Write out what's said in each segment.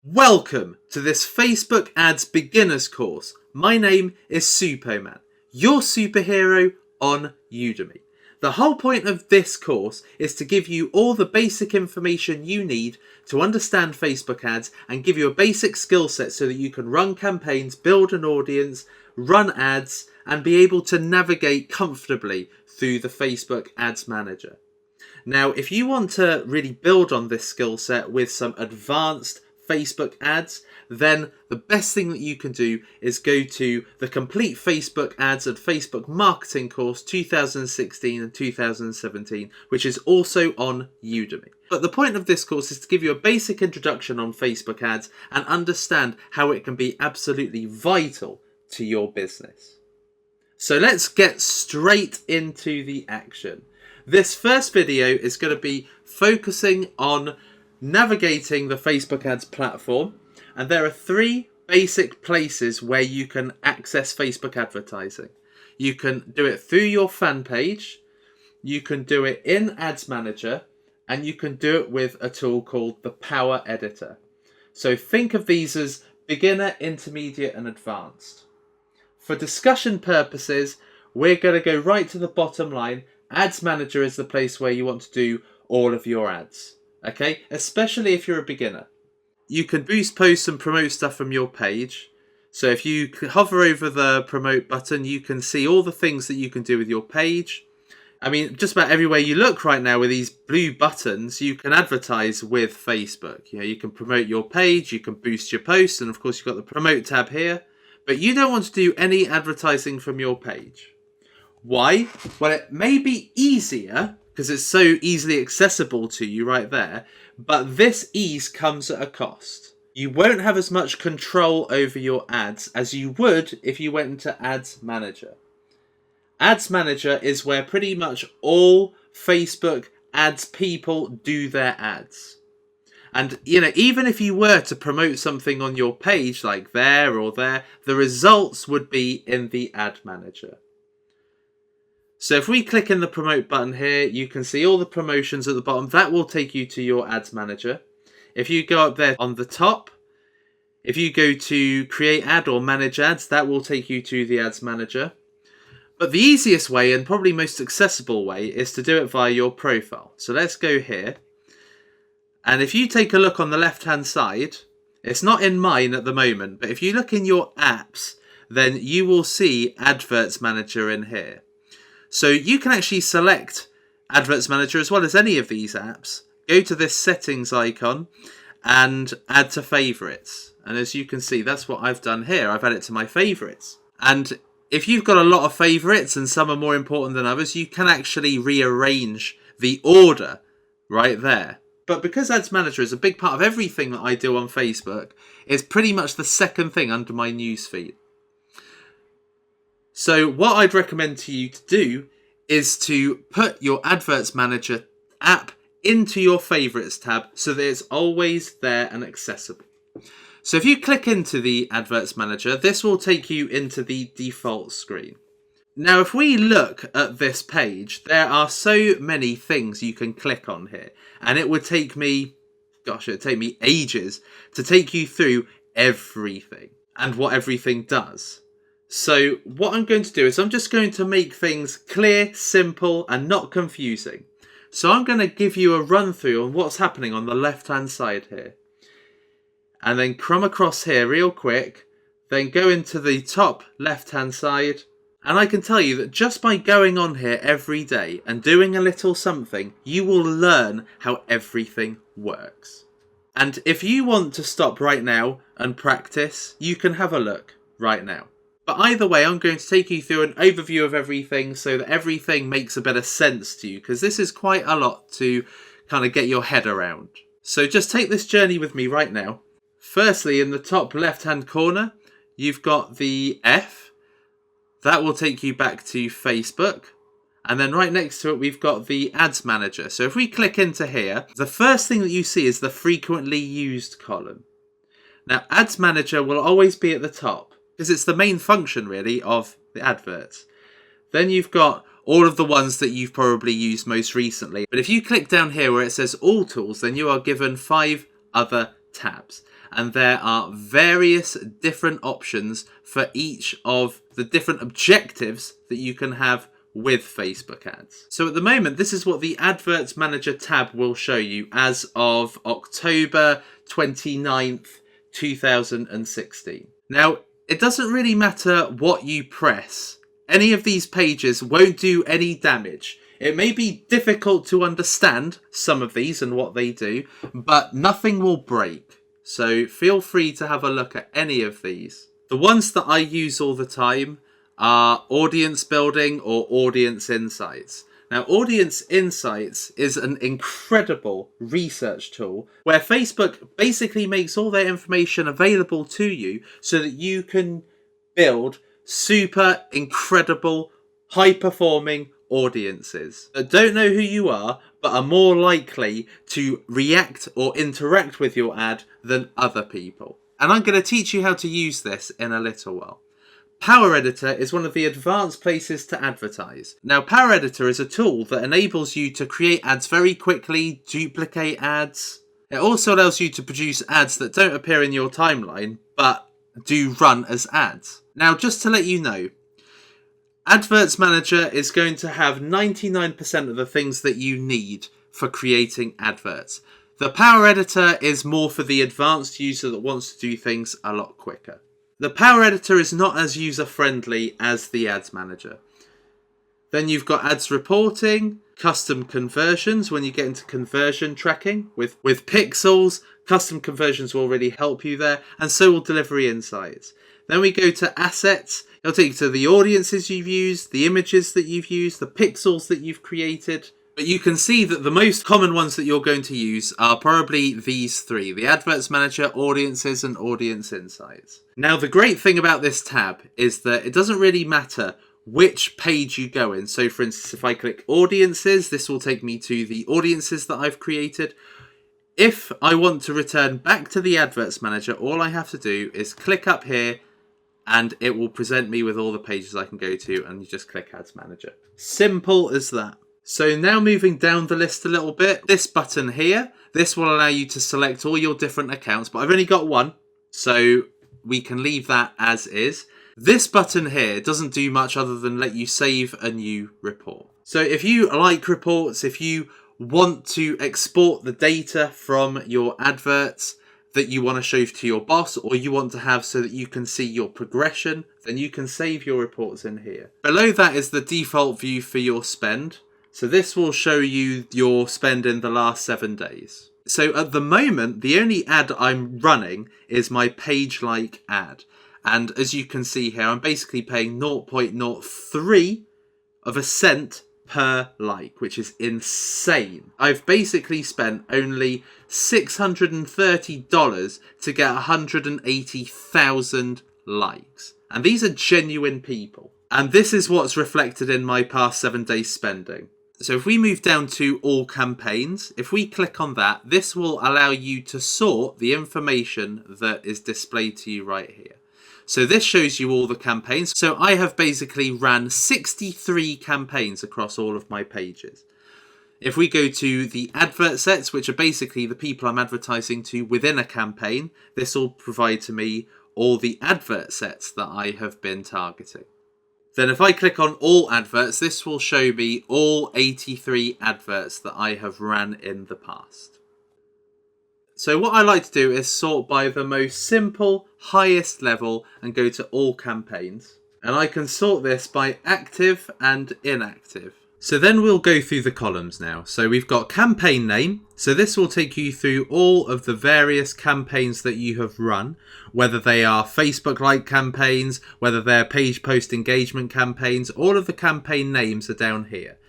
Welcome to this Facebook Ads Beginners course. My name is Superman, your superhero on Udemy. The whole point of this course is to give you all the basic information you need to understand Facebook ads and give you a basic skill set so that you can run campaigns, build an audience, run ads, and be able to navigate comfortably through the Facebook Ads Manager. Now, if you want to really build on this skill set with some advanced Facebook ads, then the best thing that you can do is go to the Complete Facebook Ads and Facebook Marketing course 2016 and 2017, which is also on Udemy. But the point of this course is to give you a basic introduction on Facebook ads and understand how it can be absolutely vital to your business. So let's get straight into the action. This first video is going to be focusing on navigating the Facebook ads platform, and there are three basic places where you can access Facebook advertising. You can do it through your fan page, you can do it in Ads Manager, and you can do it with a tool called the Power Editor. So think of these as beginner, intermediate, and advanced. For discussion purposes, we're going to go right to the bottom line. Ads Manager is the place where you want to do all of your ads. Okay, especially if you're a beginner. You can boost posts and promote stuff from your page. So if you hover over the promote button, you can see all the things that you can do with your page. I mean, just about everywhere you look right now with these blue buttons, you can advertise with Facebook. You know, you can promote your page, you can boost your posts, and of course you've got the promote tab here. But you don't want to do any advertising from your page. Why? Well, it may be easier because it's so easily accessible to you right there, but this ease comes at a cost. You won't have as much control over your ads as you would if you went into Ads Manager. Ads Manager is where pretty much all Facebook ads people do their ads. And, you know, even if you were to promote something on your page like there or there, the results would be in the Ad Manager. So if we click in the promote button here, you can see all the promotions at the bottom. That will take you to your Ads Manager. If you go up there on the top, if you go to create ad or manage ads, that will take you to the Ads Manager. But the easiest way and probably most accessible way is to do it via your profile. So let's go here. And if you take a look on the left-hand side, it's not in mine at the moment, but if you look in your apps, then you will see Adverts Manager in here. So you can actually select Adverts Manager as well as any of these apps. Go to this settings icon and add to favorites. And as you can see, that's what I've done here. I've added it to my favorites. And if you've got a lot of favorites and some are more important than others, you can actually rearrange the order right there. But because Ads Manager is a big part of everything that I do on Facebook, it's pretty much the second thing under my newsfeed. So what I'd recommend to you to do is to put your Adverts Manager app into your favorites tab so that it's always there and accessible. So if you click into the Adverts Manager, this will take you into the default screen. Now, if we look at this page, there are so many things you can click on here, and it would take me, it'd take me ages to take you through everything and what everything does. So what I'm going to do is I'm just going to make things clear, simple, and not confusing. So I'm going to give you a run through on what's happening on the left-hand side here. And then come across here real quick, then go into the top left-hand side. And I can tell you that just by going on here every day and doing a little something, you will learn how everything works. And if you want to stop right now and practice, you can have a look right now. But either way, I'm going to take you through an overview of everything so that everything makes a better sense to you, because this is quite a lot to kind of get your head around. So just take this journey with me right now. Firstly, in the top left-hand corner, you've got the F. That will take you back to Facebook. And then right next to it, we've got the Ads Manager. So if we click into here, the first thing that you see is the frequently used column. Now, Ads Manager will always be at the top, because it's the main function, really, of the adverts. Then you've got all of the ones that you've probably used most recently. But if you click down here where it says All Tools, then you are given 5 other tabs. and there are various different options for each of the different objectives that you can have with Facebook ads. So at the moment, this is what the Adverts Manager tab will show you as of October 29th, 2016. Now, it doesn't really matter what you press. Any of these pages won't do any damage. It may be difficult to understand some of these and what they do, but nothing will break. So feel free to have a look at any of these. The ones that I use all the time are audience building or audience insights. Now, audience insights is an incredible research tool where Facebook basically makes all their information available to you so that you can build super incredible, high-performing audiences that don't know who you are but are more likely to react or interact with your ad than other people. And I'm going to teach you how to use this in a little while. Power Editor is one of the advanced places to advertise. Now, Power Editor is a tool that enables you to create ads very quickly, duplicate ads. It also allows you to produce ads that don't appear in your timeline, but do run as ads. Now, just to let you know, Adverts Manager is going to have 99% of the things that you need for creating adverts. The Power Editor is more for the advanced user that wants to do things a lot quicker. The Power Editor is not as user-friendly as the Ads Manager. Then you've got ads reporting, custom conversions when you get into conversion tracking. With pixels, custom conversions will really help you there, and so will delivery insights. Then we go to assets. It'll take you to the audiences you've used, the images that you've used, the pixels that you've created. But you can see that the most common ones that you're going to use are probably these three: the Adverts Manager, Audiences, and Audience Insights. Now, the great thing about this tab is that it doesn't really matter which page you go in. So, for instance, if I click Audiences, this will take me to the audiences that I've created. If I want to return back to the Adverts Manager, all I have to do is click up here, and it will present me with all the pages I can go to, and you just click Ads Manager. Simple as that. So now moving down the list a little bit, this button here, this will allow you to select all your different accounts, but I've only got one, so we can leave that as is. This button here doesn't do much other than let you save a new report. So if you like reports, if you want to export the data from your adverts that you want to show to your boss, or you want to have so that you can see your progression, then you can save your reports in here. Below that is the default view for your spend. So this will show you your spend in the last 7 days. So at the moment, the only ad I'm running is my page like ad. And as you can see here, I'm basically paying 0.03 of a cent per like, which is insane. I've basically spent only $630 to get 180,000 likes. And these are genuine people. And this is what's reflected in my past 7 days spending. So if we move down to all campaigns, if we click on that, this will allow you to sort the information that is displayed to you right here. So this shows you all the campaigns. So I have basically ran 63 campaigns across all of my pages. If we go to the advert sets, which are basically the people I'm advertising to within a campaign, this will provide to me all the advert sets that I have been targeting. Then if I click on all adverts, this will show me all 83 adverts that I have ran in the past. So what I like to do is sort by the most simple, highest level and go to all campaigns. And I can sort this by active and inactive. So then we'll go through the columns now. So we've got campaign name. So this will take you through all of the various campaigns that you have run, whether they are Facebook-like campaigns, whether they're page post engagement campaigns. All of the campaign names are down here.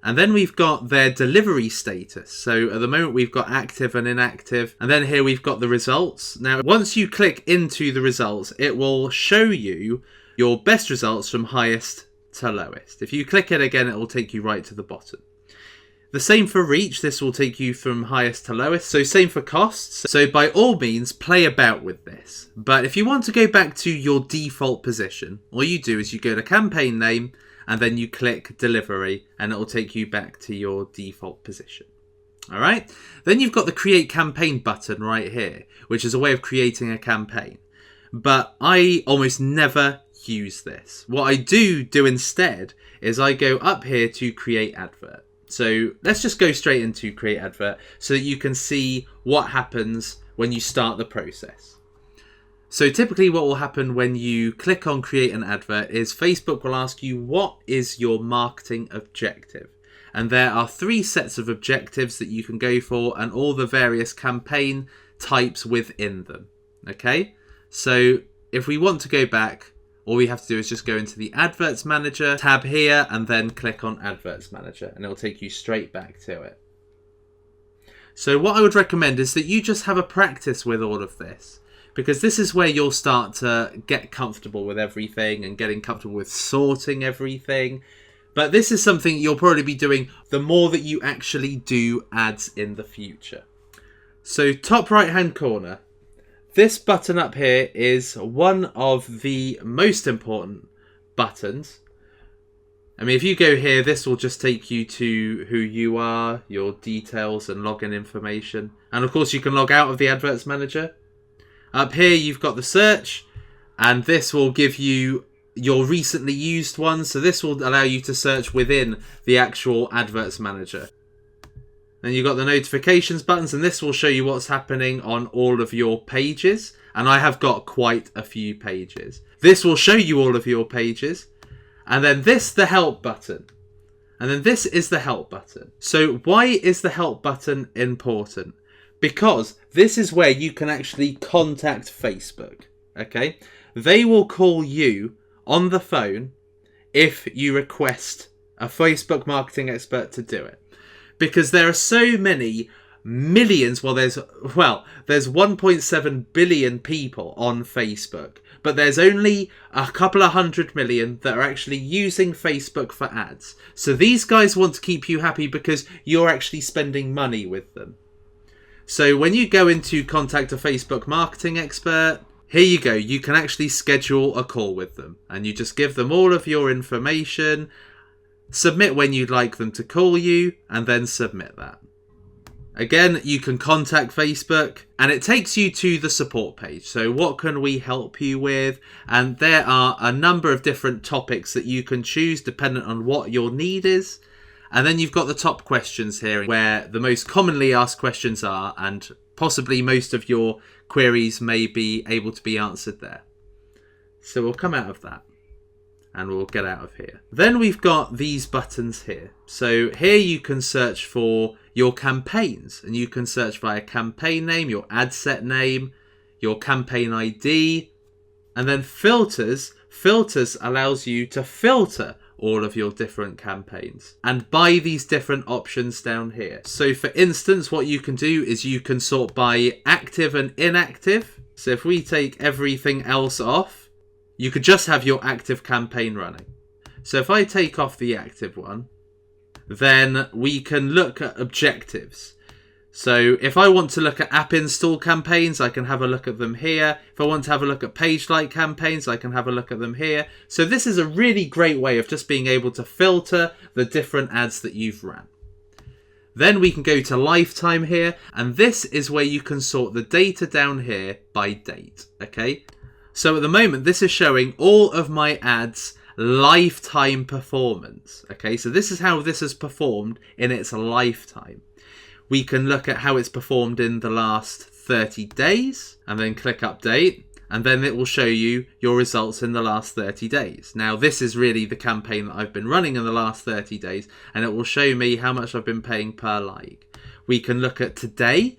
And then we've got their delivery status. So at the moment we've got active and inactive. And then here we've got the results. Now, once you click into the results, it will show you your best results from highest to lowest. If you click it again, it will take you right to the bottom. The same for reach. This will take you from highest to lowest. So same for costs. So by all means, play about with this. But if you want to go back to your default position, all you do is you go to campaign name and then you click delivery and it will take you back to your default position. All right. Then you've got the create campaign button right here, which is a way of creating a campaign. But I almost never use this. What I do instead is I go up here to create advert. So let's just go straight into create advert so that you can see what happens when you start the process. So typically what will happen when you click on create an advert is Facebook will ask you, what is your marketing objective? And there are 3 sets of objectives that you can go for and all the various campaign types within them. Okay, so if we want to go back, all we have to do is just go into the Adverts Manager tab here and then click on Adverts Manager and it'll take you straight back to it. So what I would recommend is that you just have a practice with all of this, because this is where you'll start to get comfortable with everything and getting comfortable with sorting everything. But this is something you'll probably be doing the more that you actually do ads in the future. So top right hand corner, this button up here is one of the most important buttons. I mean, if you go here, this will just take you to who you are, your details and login information. And of course you can log out of the Adverts Manager. Up here you've got the search, and this will give you your recently used ones. So this will allow you to search within the actual Adverts Manager. Then you've got the notifications buttons, and this will show you what's happening on all of your pages. And I have got quite a few pages. This will show you all of your pages. And then this, the help button. And then this is the help button. So why is the help button important? Because this is where you can actually contact Facebook. Okay? They will call you on the phone if you request a Facebook marketing expert to do it. Because there are so many millions, there's 1.7 billion people on Facebook, but there's only a couple of 100 million that are actually using Facebook for ads. So these guys want to keep you happy because you're actually spending money with them. So when you go into contact a Facebook marketing expert, here you go. You can actually schedule a call with them and you just give them all of your information, submit when you'd like them to call you, and then submit that. Again, you can contact Facebook and it takes you to the support page. So what can we help you with? And there are a number of different topics that you can choose dependent on what your need is. And then you've got the top questions here where the most commonly asked questions are, and possibly most of your queries may be able to be answered there. So we'll come out of that and we'll get out of here. Then we've got these buttons here. So here you can search for your campaigns, and you can search by a campaign name, your ad set name, your campaign ID, and then filters. Filters allows you to filter all of your different campaigns and by these different options down here. So for instance, what you can do is you can sort by active and inactive. So if we take everything else off, you could just have your active campaign running. So if I take off the active one, then we can look at objectives. So if I want to look at app install campaigns, I can have a look at them here. If I want to have a look at page like campaigns, I can have a look at them here. So this is a really great way of just being able to filter the different ads that you've ran. Then we can go to lifetime here, and this is where you can sort the data down here by date. Okay, so at the moment this is showing all of my ads lifetime performance. Okay, so this is how this has performed in its lifetime. We can look at how it's performed in the last 30 days and then click update, and then it will show you your results in the last 30 days. Now this is really the campaign that I've been running in the last 30 days, and it will show me how much I've been paying per like. We can look at today,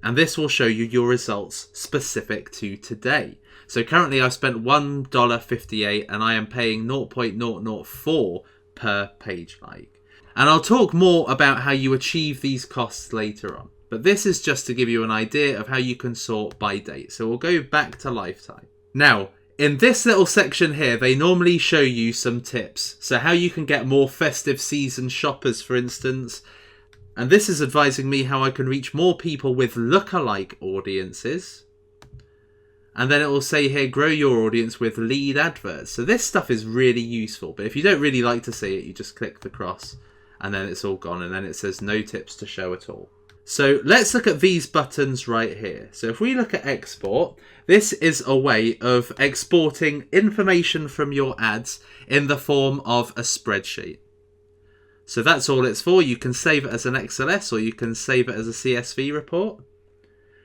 and this will show you your results specific to today. So currently I've spent $1.58 and I am paying 0.004 per page like. And I'll talk more about how you achieve these costs later on. But this is just to give you an idea of how you can sort by date. So we'll go back to lifetime. Now, in this little section here, they normally show you some tips. So how you can get more festive season shoppers, for instance. And this is advising me how I can reach more people with lookalike audiences. And then it will say here, grow your audience with lead adverts. So this stuff is really useful. But if you don't really like to see it, you just click the cross and then it's all gone, and then it says no tips to show at all. So let's look at these buttons right here. So if we look at export, this is a way of exporting information from your ads in the form of a spreadsheet. So that's all it's for. You can save it as an XLS or you can save it as a CSV report.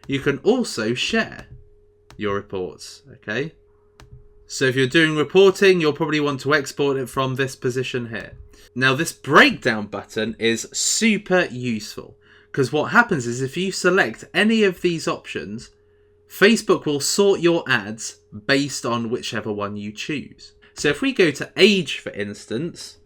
You can also share your reports, okay? So if you're doing reporting, you'll probably want to export it from this position here. Now this breakdown button is super useful because what happens is if you select any of these options, Facebook will sort your ads based on whichever one you choose. So if we go to age, for instance,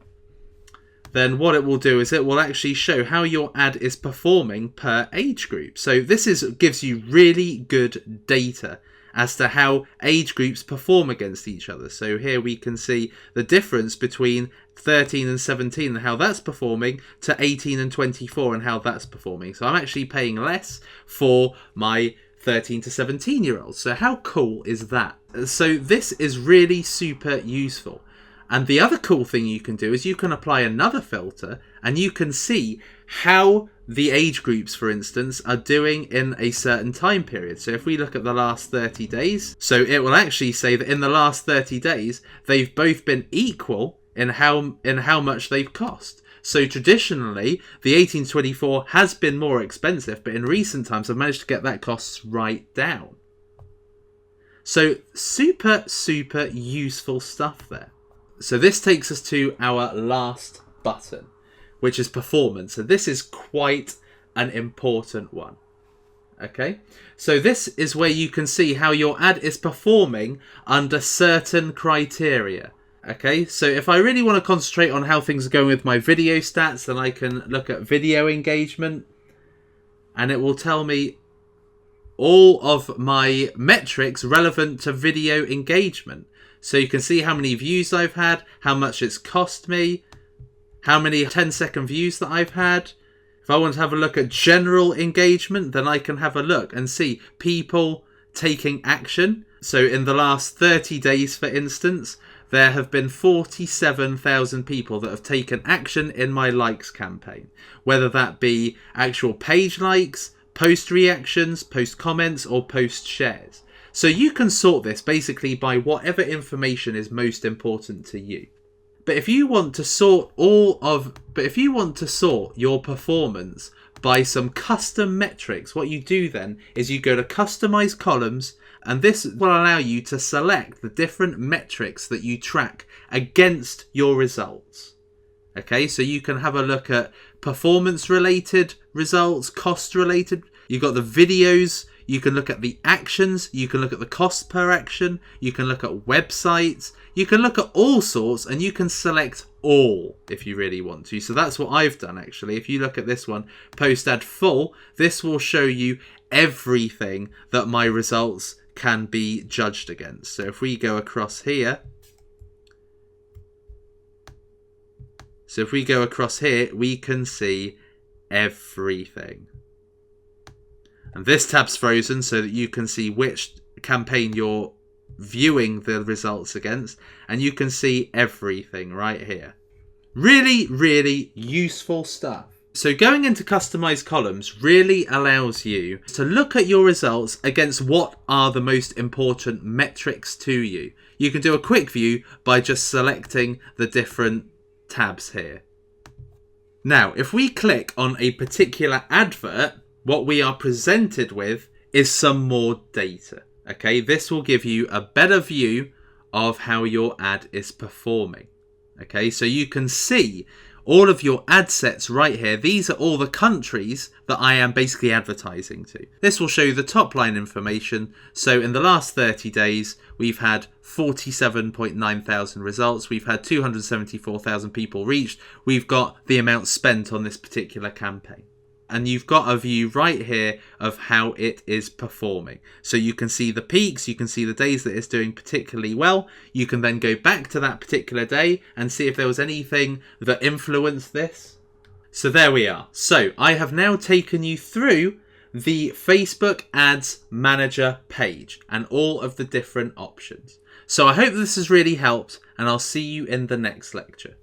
then what it will do is it will actually show how your ad is performing per age group. So this gives you really good data as to how age groups perform against each other. So here we can see the difference between 13 and 17 and how that's performing to 18 and 24 and how that's performing. So I'm actually paying less for my 13 to 17 year olds. So how cool is that? So this is really super useful. And the other cool thing you can do is you can apply another filter and you can see how the age groups, for instance, are doing in a certain time period. So if we look at the last 30 days, so it will actually say that in the last 30 days, they've both been equal in how much they've cost. So traditionally, the 18-24 has been more expensive, but in recent times, I've managed to get that costs right down. So super, super useful stuff there. So this takes us to our last button, which is performance. So this is quite an important one. Okay, so this is where you can see how your ad is performing under certain criteria. Okay, so if I really want to concentrate on how things are going with my video stats, then I can look at video engagement and it will tell me all of my metrics relevant to video engagement. So you can see how many views I've had, how much it's cost me, how many 10-second views that I've had. If I want to have a look at general engagement, then I can have a look and see people taking action. So in the last 30 days, for instance, there have been 47,000 people that have taken action in my likes campaign. Whether that be actual page likes, post reactions, post comments, or post shares. So you can sort this basically by whatever information is most important to you. But if you want to sort your performance by some custom metrics, what you do then is you go to customize columns, and this will allow you to select the different metrics that you track against your results. Okay, so you can have a look at performance related results, cost related. You've got the videos. You can look at the actions, you can look at the cost per action, you can look at websites, you can look at all sorts, and you can select all if you really want to. So that's what I've done actually. If you look at this one, post ad full, this will show you everything that my results can be judged against. So if we go across here, we can see everything. And this tab's frozen so that you can see which campaign you're viewing the results against. And you can see everything right here. Really, really useful stuff. So going into customized columns really allows you to look at your results against what are the most important metrics to you. You can do a quick view by just selecting the different tabs here. Now, if we click on a particular advert, what we are presented with is some more data. Okay, this will give you a better view of how your ad is performing. Okay, so you can see all of your ad sets right here. These are all the countries that I am basically advertising to. This will show you the top line information. So in the last 30 days, we've had 47.9 thousand results. We've had 274,000 people reached. We've got the amount spent on this particular campaign. And you've got a view right here of how it is performing. So you can see the peaks, you can see the days that it's doing particularly well. You can then go back to that particular day and see if there was anything that influenced this. So there we are. So I have now taken you through the Facebook Ads Manager page and all of the different options. So I hope this has really helped, and I'll see you in the next lecture.